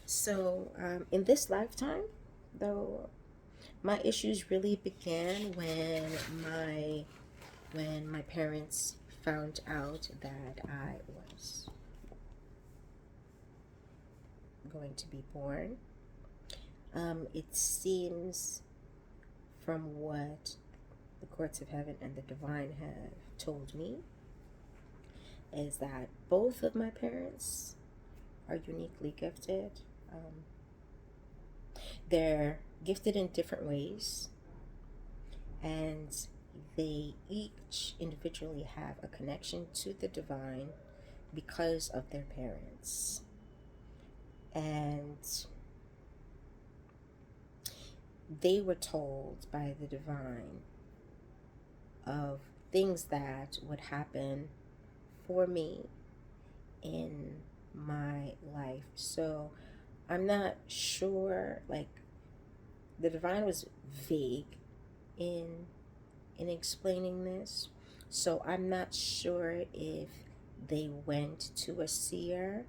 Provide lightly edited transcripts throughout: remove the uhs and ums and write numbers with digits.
So, in this lifetime, though, my issues really began my when my parents found out that I was going to be born. It seems from what the courts of heaven and the divine have told me is that both of my parents are uniquely gifted. Um, they're gifted in different ways, and they each individually have a connection to the divine because of their parents. And they were told by the divine of things that would happen for me in my life. So I'm not sure, like, the divine was vague in explaining this. So I'm not sure if they went to a seer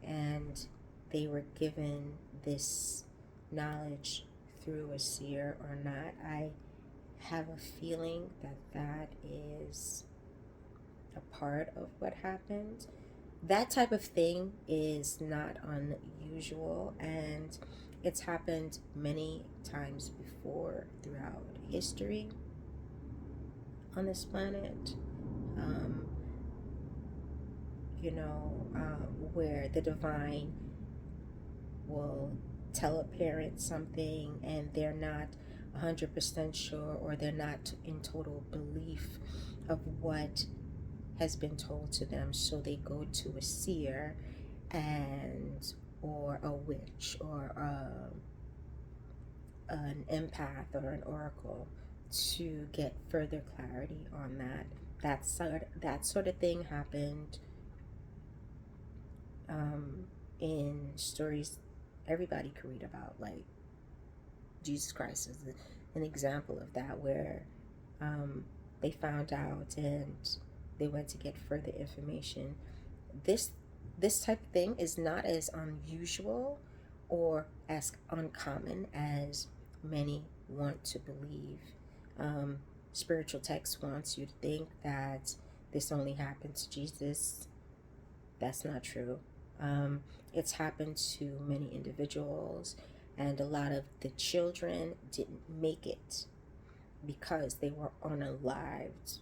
and they were given this knowledge through a seer or not. I have a feeling that that is a part of what happened. That type of thing is not unusual, and it's happened many times before throughout history on this planet. Um, where the divine will tell a parent something and they're not 100% sure, or they're not in total belief of what has been told to them, so they go to a seer and or a witch or an empath or an oracle to get further clarity on that. That sort of thing happened in stories everybody could read about, like Jesus Christ is an example of that, where they found out and they went to get further information. This this type of thing is not as unusual or as uncommon as many want to believe. Um, Spiritual text wants you to think that this only happened to Jesus. That's not true. It's happened to many individuals, and a lot of the children didn't make it because they were unalived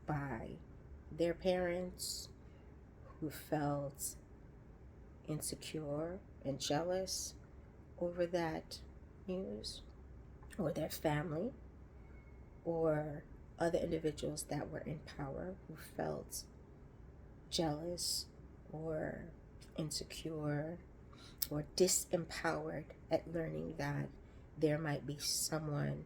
by their parents who felt insecure and jealous over that news, or their family, or other individuals that were in power who felt jealous or insecure or disempowered at learning that there might be someone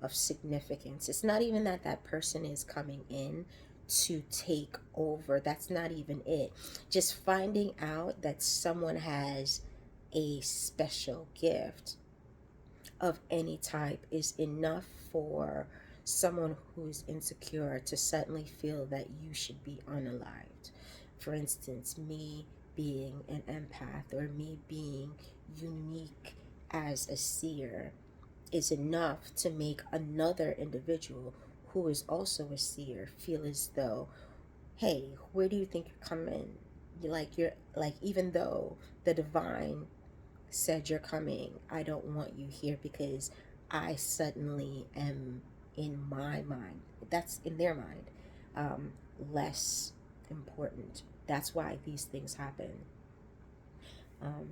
of significance. It's not even that that person is coming in to take over. That's not even it. Just finding out that someone has a special gift of any type is enough for someone who's insecure to suddenly feel that you should be unalived. For instance, me being an empath or me being unique as a seer is enough to make another individual who is also a seer feel as though, hey, where do you think you're coming? You're like, even though the divine said you're coming, I don't want you here because I suddenly am, in my mind, that's in their mind, um, less important. That's why these things happen. Um,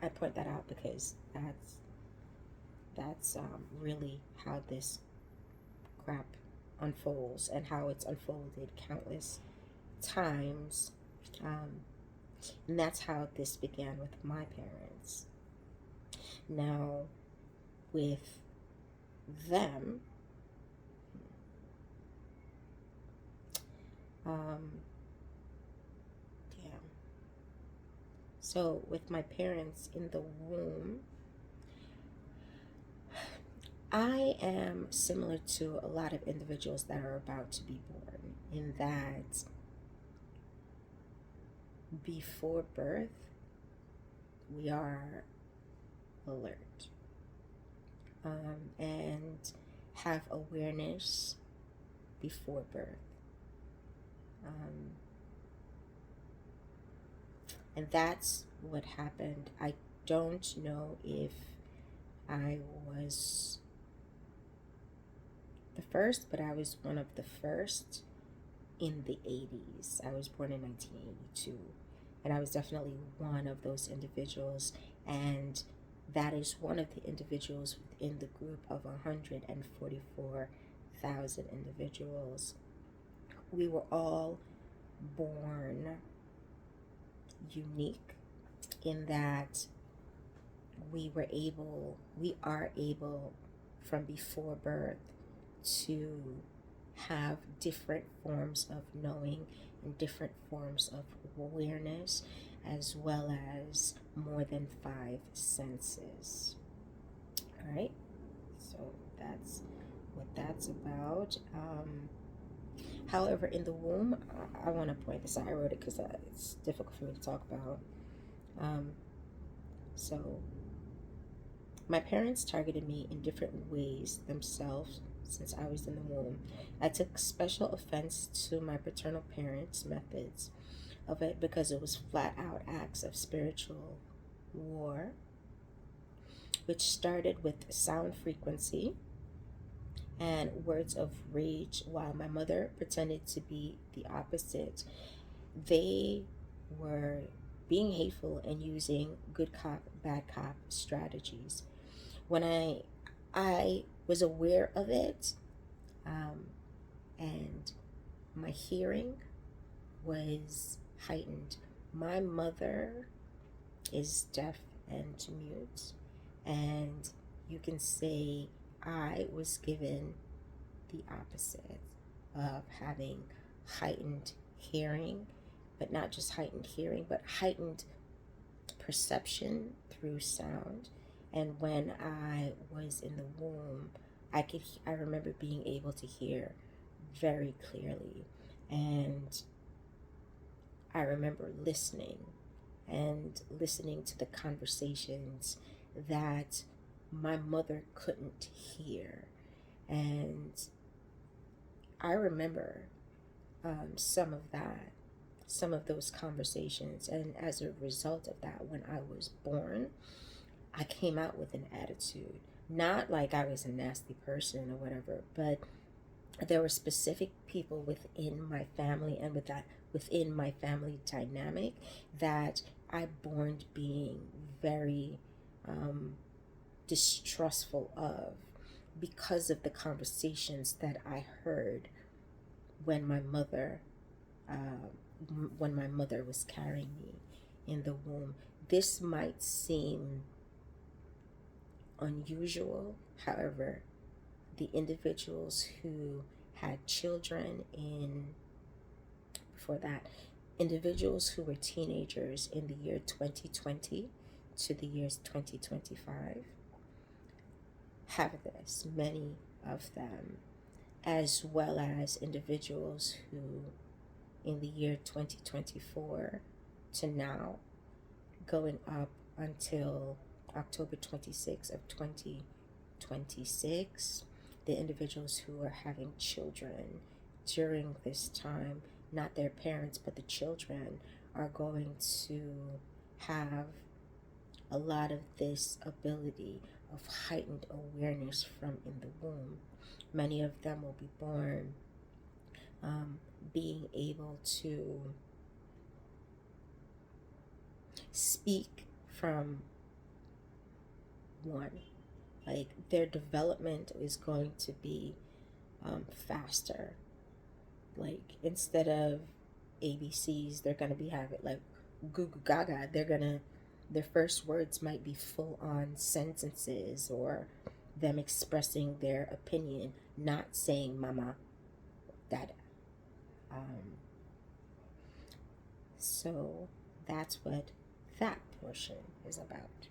I point that out because that's really how this crap unfolds and how it's unfolded countless times. Um, and that's how this began with my parents. Now, with them, um, yeah. So, with my parents in the womb, I am similar to a lot of individuals that are about to be born, in that before birth, we are alert, and have awareness before birth. Um, and that's what happened. I don't know if I was the first, but I was one of the first in the 80s. I was born in 1982, and I was definitely one of those individuals. And that is one of the individuals within the group of 144,000 individuals. We were all born unique in that we are able from before birth to have different forms of knowing and different forms of awareness, as well as more than 5 senses. All right, so that's what that's about. However, in the womb, I want to point this out. I wrote it because it's difficult for me to talk about. So my parents targeted me in different ways themselves since I was in the womb. I took special offense to my paternal parents' methods of it because it was flat out acts of spiritual war, which started with sound frequency and words of rage, while my mother pretended to be the opposite. They were being hateful and using good cop, bad cop strategies. When I was aware of it, and my hearing was heightened. My mother is deaf and mute, and you can say I was given the opposite of having heightened hearing, but not just heightened hearing, but heightened perception through sound. And when I was in the womb, I remember being able to hear very clearly, and I remember listening to the conversations that my mother couldn't hear. And I remember some of those conversations. And as a result of that, when I was born, I came out with an attitude. Not like I was a nasty person or whatever, but there were specific people within my family and within my family dynamic that I born being very distrustful of, because of the conversations that I heard when my mother was carrying me in the womb. This might seem unusual. However, the individuals who had children individuals who were teenagers in the year 2020 to the years 2025 have this, many of them, as well as individuals who in the year 2024 to now, going up until October 26th of 2026, the individuals who are having children during this time, not their parents, but the children, are going to have a lot of this ability of heightened awareness from in the womb. Many of them will be born being able to speak from one. Like, their development is going to be faster. Like, instead of ABCs, they're going to be having like goo goo gaga. Their first words might be full on sentences, or them expressing their opinion, not saying mama, dada. So that's what that portion is about.